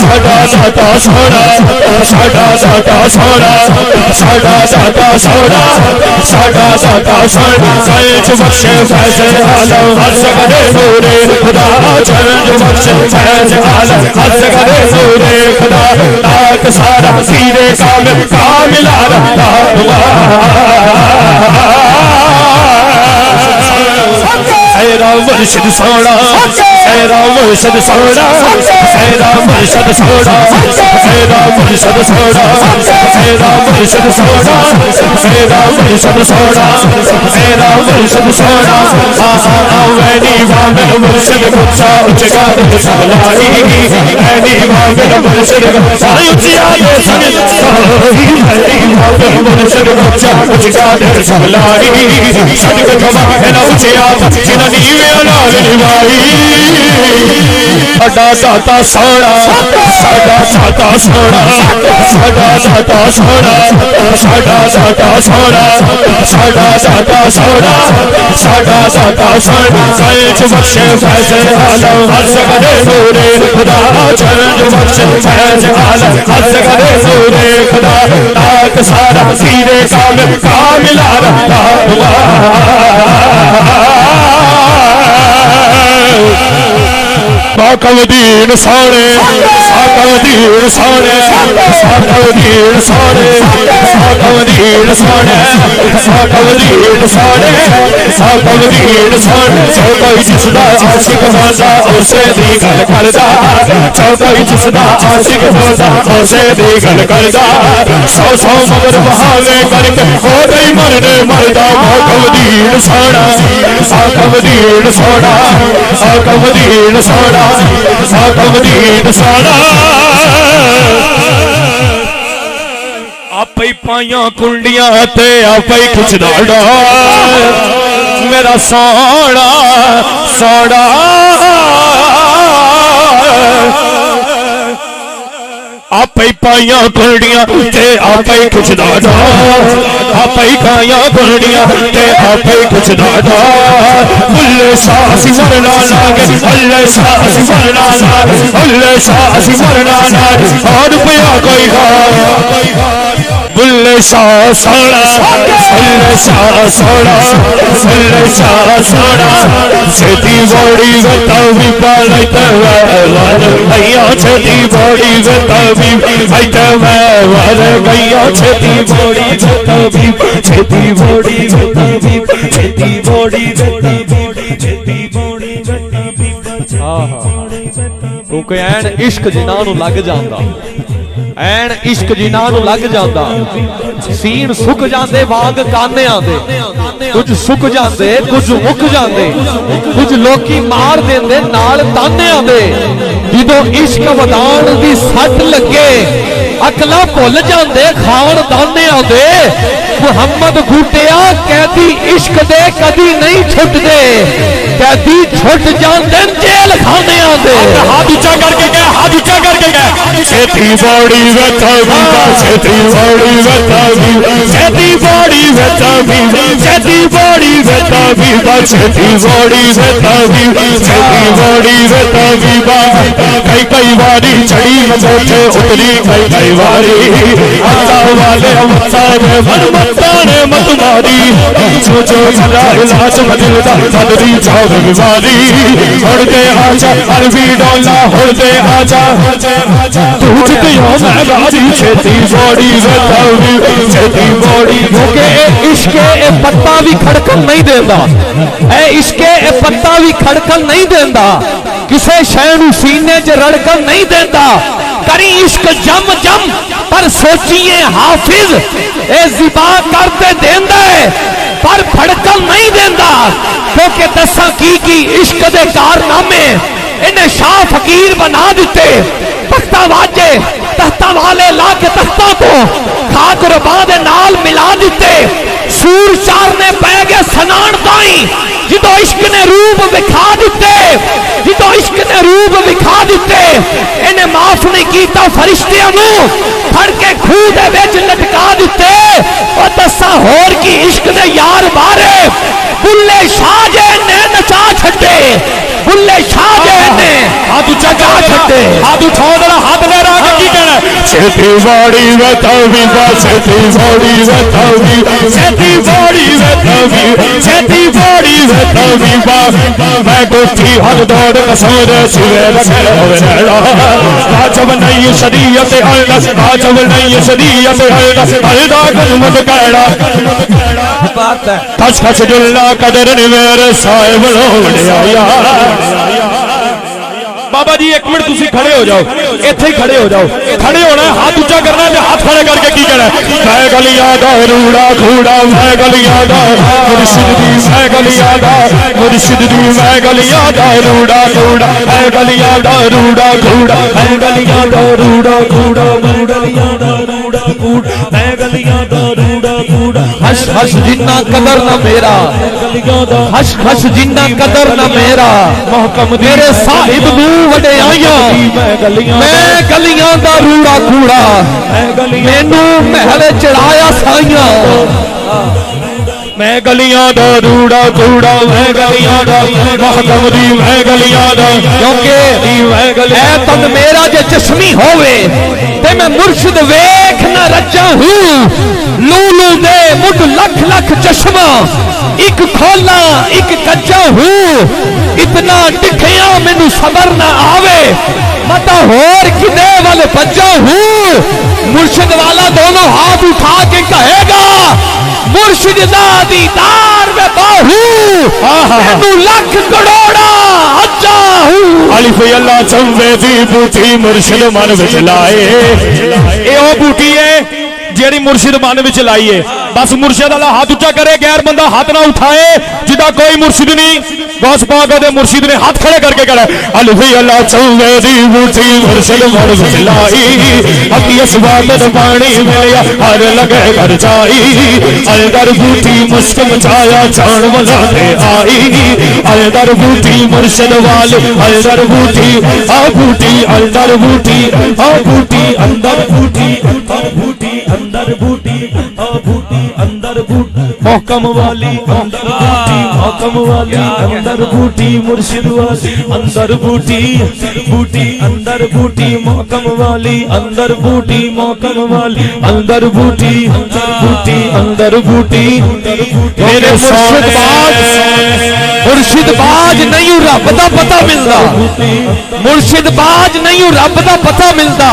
साडा दाता सोना साडा दाता सोना साडा दाता सोना साडा दाता सोना सच बख्शे फैज़ आलम हर जगह नूरे खुदा चरण बख्शे फैज़ आलम हर जगह नूरे खुदा ताक सारा सीने कामिला रहा सैरा मुर्शिद सोना सैरा मुर्शिद सोना सैरा मुर्शिद सोना सैरा मुर्शिद सोना सैरा मुर्शिद सोना सैरा मुर्शिद सोना सैरा मुर्शिद सोना वैनी वांगल मुर्शिद गुच्छा उचका सलाई वैनी वांगल मुर्शिद गुच्छा उचिया ये संग वैनी वांगल मुर्शिद गुच्छा उचका सलाई सदक जमा है ना उचिया साडा दाता सोना साडा दाता सोना साडा दाता सोना साडा दाता सोना साडा दाता सोना साडा दाता सोना सच बख्शे फैज़ आलम हर जगह नूरे खुदा चरण बख्शे फैज़ आलम हर जगह नूरे खुदा ताक सारा सीने कामिला रहा साकवदीन सोने साकवदीन सोने साकवदीन सोने साकवदीन सोने साकवदीन सोने साकवदीन सोने जो कोई जिसदा आशिक होता उसे दी गल करदा जो कोई जिसदा आशिक होता उसे दी गल करदा सौ सौ मगर बहावे करके हो गई मरने मरदा साकवदीन सोना साकवदीन सोना साकवदीन सोना साकवदीन सोना आपे पाइया कुंडियां ते आपे कुछ डाड़ा मेरा सोना सोना आपे पाइया कुंडियां ते आपे कुछ डाड़ा आपे खाया कुंडियां ते आपे कुछ डाड़ा बुल्ले सासी मरना लागे बुल्ले सासी मरना लागे बुल्ले सासी मरना लागे और पिया कोई बुल्ले शाह सोना बुल्ले शाह सोना बुल्ले शाह सोना छेती बॉडी बतावी पालते वर गैया छेती बॉडी बतावी पालते वर गैया छेती बॉडी बतावी छेती बॉडी बतावी छेती बॉडी बतावी छेती बॉडी बतावी क्योंकि ऐन इश्क जिन्हां नूं लग जांदा ऐन इश्क जिन्हां नूं लग जांदा सीन सुक जांदे वांग कानियां दे कुछ सुक जांदे कुछ मुक जांदे कुछ लोकी मार देंदे नाल तानियां दे जदों इश्क वधाण दी सट लगे अकला भुल जांदे खाण दानियां दे मुहम्मद घुटिया कैदी इश्क दे कदी नहीं छुटदे कैदी छुट जांदे जेल खानियां दे हाथ ऊंचा करके कह हाथ ऊंचा करके कह छेती बॉडी बतावी छेती बॉडी बतावी छेती बॉडी बतावी छेती बॉडी बतावी छेती बॉडी बतावी छेती बॉडी बतावी कई कई बारी चढ़ी मोटे उतरी कई कई बारी अल्लाह वाले सारे मता ने मत मारी जो जो इलाज बदलता बदली जाओ बीमारी उड़ के आजा अरबी डोला उड़ के आजा तुझे हो मैं राजी छेती बॉडी बतावी छेती बॉडी क्योंकि इश्क ए पत्ता भी खड़कन नहीं देंदा ए इश्क ए पत्ता भी खड़कन नहीं देंदा किसे शय नूं सीने च रड़कन नहीं देंदा करी इश्क जम जम पर सोचिए हाफिज ए जिबा करते देंदा है पर फड़कन नहीं देंदा क्योंकि दसा की इश्क दे कारनामे इन्हें शाह फकीर बना दिते तख्ता वाजे तख्ता वाले ला के तख्ता को खाक रबा दे नाल मिला दिते सूर चार ने पै गए सनान ताई जिदों इश्क ने रूप विखा दिते जिदों इश्क ने रूप विखा दिते इन्हें माफ नहीं कीता फरिश्तियां नूं फड़ के खूह दे विच लटका दिते और दसा होर की इश्क दे यार बारे बुल्ले शाह जे ने नचा छड्डे बुल्ले शाह जे ने हाथ ऊंचा कर छड्डे हाथ उठाओ जरा हाथ ले सेती बॉडी वतावी सेती बॉडी वतावी सेती बॉडी वतावी सेती बॉडी वतावी मैं गोठी हर दौड़ कसौर सिवे रखे राजब नहीं शरीयत अल्लाह राजब नहीं शरीयत अल्लाह गुलमत कैड़ा बात है खस खस जुल्ला कदर मेरे साहिब लोड़िया बाबा जी एक मिनट तुसी खड़े हो जाओ इत्थे ही खड़े हो जाओ खड़े होना है हाथ ऊंचा करना है हाथ खड़े करके की कहना है मैं गलियां दा रूड़ा घूड़ा मैं गलियां दा मुर्शिद दी मैं गलियां दा मुर्शिद दी मैं गलियां दा रूड़ा घूड़ा मैं गलियां दा रूड़ा घूड़ा मैं गलियां दा रूड़ा घूड़ा मैं गलियां दा रूड़ा घूड़ा मैं गलियां दा रूड़ा घूड़ा हश हश जिन्ना कदर ना मेरा हश हश जिन्ना कदर ना मेरा महकम मेरे साहिब नू वडे आया मैं गलियां दा रूड़ा कूड़ा मैनू महल चढ़ाया साइया मैं गलियां दा रूड़ा कूड़ा मैं गलियां दा महकम दी मैं गलियां दा क्योंकि ऐ तन मेरा जे चश्मी होवे ते मैं मुर्शिद वेख ना रजा हूं लूलू दे मुठ लख लख चश्मा एक खोला एक कच्चा हूं इतना दिखया मैनू सबर ना आवे मता होर किदे वाले बच्चा हूं मुर्शिद वाला दोनों हाथ उठा के कहेगा मुर्शिद दा दीदार में बाहू मैनू लख करोड़ा अच्छा हूं अलिफ अल्लाह चंवे दी बूटी मुर्शिद मन विच लाए ए ओ बूटी है जेड़ी मुर्शिद मन विच लाई है बस मुर्शिद वाला हाथ उच्चा करे गैर बंदा हाथ ना उठाए जिदा कोई मुर्शिद नहीं गौस पाक दे मुर्शिद ने हाथ खड़े करके कहा अलिफ अल्लाह चंवे दी बूटी मुर्शिद मन विच लाई अकी असबात पानी मिलया हर लगे घर जाई अलदर बूटी मुस्क मचाया चाण वजाते आई अलदर बूटी मुर्शिद वाले अलदर बूटी आ बूटी अलदर बूटी आ बूटी अंदर बूटी अंदर बूटी अंदर बूटी आ बूटी अंदर बूटी महकम वाली अंदर बूटी महकम वाली अंदर बूटी मुर्शिद वाली अंदर बूटी बूटी अंदर बूटी महकम वाली अंदर बूटी महकम वाली अंदर बूटी बूटी अंदर बूटी मेरे मुर्शिद बाज नहीं रब दा पता मिलदा मुर्शिद बाज नहीं रब दा पता मिलदा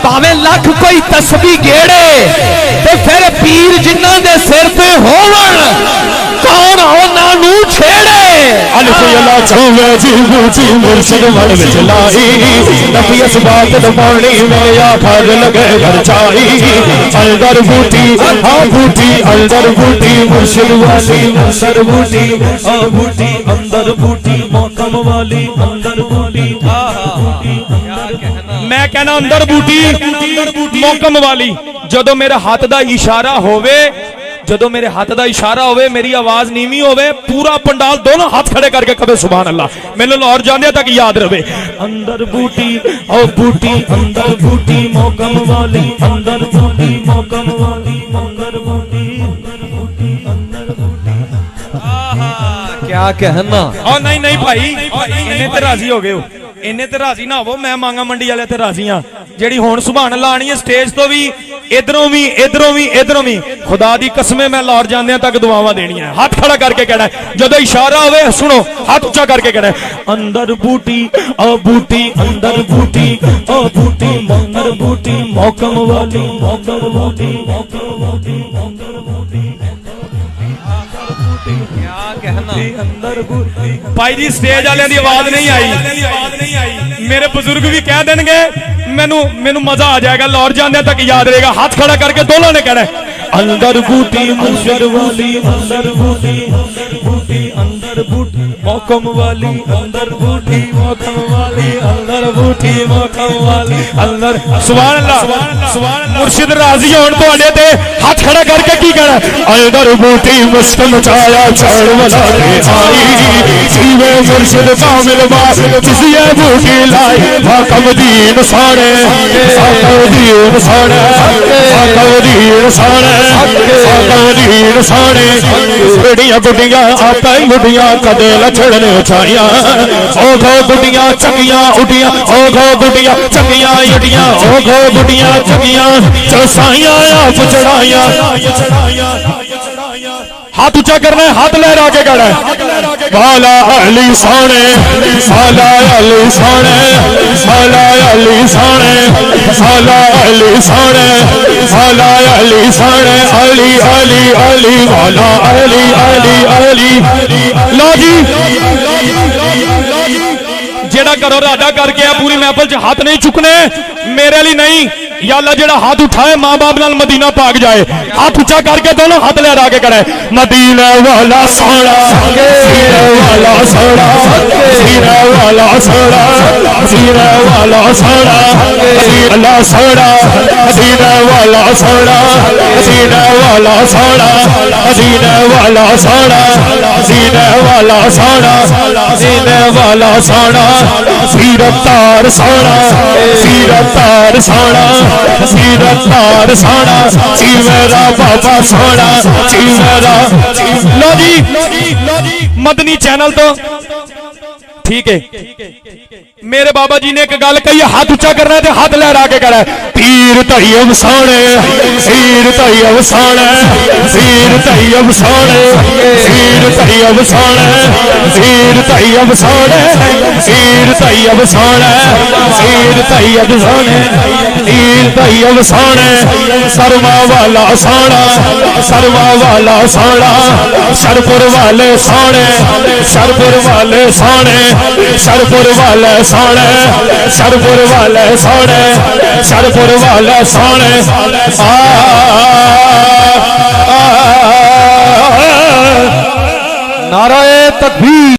भावे लख कोई तस्बीह गेड़े ते फिर पीर जिन्ना दे सिर पे होवन कौन होना नू छेड़े अलिफ अल्लाह चंवे दी बूटी मुर्शिद मन विच लाई नफी असबात पानी मिलया फल लगे घर जाई अलदर बूटी आ बूटी अलदर बूटी मुर्शिद वाली अंदर बूटी आ बूटी अंदर बूटी महकम वाली अंदर बूटी मैं कहना अंदर बूटी महकम वाली जदों मेरे हाथ दा इशारा होवे जदों मेरे हाथ दा इशारा होवे मेरी आवाज नीवी होवे पूरा पंडाल दोनों हाथ खड़े करके कहे सुभान अल्लाह मेरे लाहौर जाने तक याद रहे अंदर बूटी ओ बूटी अंदर बूटी महकम वाली अंदर बूटी महकम वाली अंदर बूटी अंदर बूटी क्या कहना ओ नहीं नहीं भाई इन्हें ते राजी हो गए हो इन्हें ते राजी ना हो मैं मांगा मंडी वाले ते राजी हाँ जेड़ी हुण सुभान अल्लाह आनी है स्टेज तो भी इधरों भी इधरों भी इधरों भी खुदा दी कसमें मैं लाहौर जाने तक दुआवां देनियां हाथ खड़ा करके कहना है जदों इशारा होवे सुनो हाथ ऊंचा करके कहना है अंदर बूटी आ बूटी अंदर बूटी आ बूटी अंदर बूटी महकम वाली अंदर बूटी महकम वाली अंदर बूटी क्या कहना अंदर बूटी भाई जी स्टेज वाले दी आवाज नहीं आई मेरे बुजुर्ग भी कह देंगे मैनू मैनू मजा आ जाएगा लाहौर जाने तक याद रहेगा हाथ खड़ा करके दोनों ने कहना है अंदर बूटी मुर्शिद वाली अंदर बूटी अंदर बूटी महकम वाली अंदर बूटी महकम वाली अंदर बूटी महकम वाली अंदर सुभान अल्लाह मुर्शिद राजी होण तुहाडे ते हाथ खड़ा करके की कहना अंदर बूटी मुस्क मचाया चाण वाला आई जीवे मुर्शिद कामिल बास जिसिए बूटी लाई महकम दीन साड़े महकम दीन साड़े महकम दीन साड़े महकम दीन साड़े बड़ियां गुड्डियां आपा ही गुड्डियां कदे चढ़ने उठाइया ओ घो गुडियां चंगियां उठियां ओ घो गुडियां चंगियां उठियां ओ घो गुडियां चंगियां चौसाइयां आप चढ़ाइया हाथ ऊंचा करना है हाथ लहरा के करना है वाला अली सोने वाला अली सोने वाला अली सोने वाला अली सोने वाला अली सोने अली अली अली वाला अली अली अली लो जी जेड़ा करो राडा करके आ पूरी महफिल च हाथ नहीं चुकने मेरे लिए नहीं या अल्लाह जेड़ा हाथ उठाए मां बाप नाल मदीना भाग जाए हाथ ऊंचा करके दोनों हाथ लहरा के करे मदीना वाला सोना सीने वाला सोना सीने वाला सोना सीने वाला सोना अल्लाह सोना सीने वाला सोना सीने वाला सोना सीने वाला सोना सीने वाला सोना सीने वाला सोना सीरतार सोना सीरतार सोना सीरतार सोना ची मेरा बाबा सोना ची मेरा लो जी मदनी चैनल तो ठीक है मेरे बाबा जी ने एक गल कही हाथ ऊंचा करना है हाथ लहरा के करा पीर तैयब सोने पीर तैयब सोने पीर तैयब सोने पीर तैयब सोने पीर तैयब सोने पीर तैयब सोने पीर तैयब सोने पीर तैयब सोने सरवा वाला सोना सरवा वाला सोना सरपुर वाले सोने सरपुर वाले सोने सरपुर वाले सोने सरपुर वाले सोने सरपुर वाले सोने नाराए तकबीर।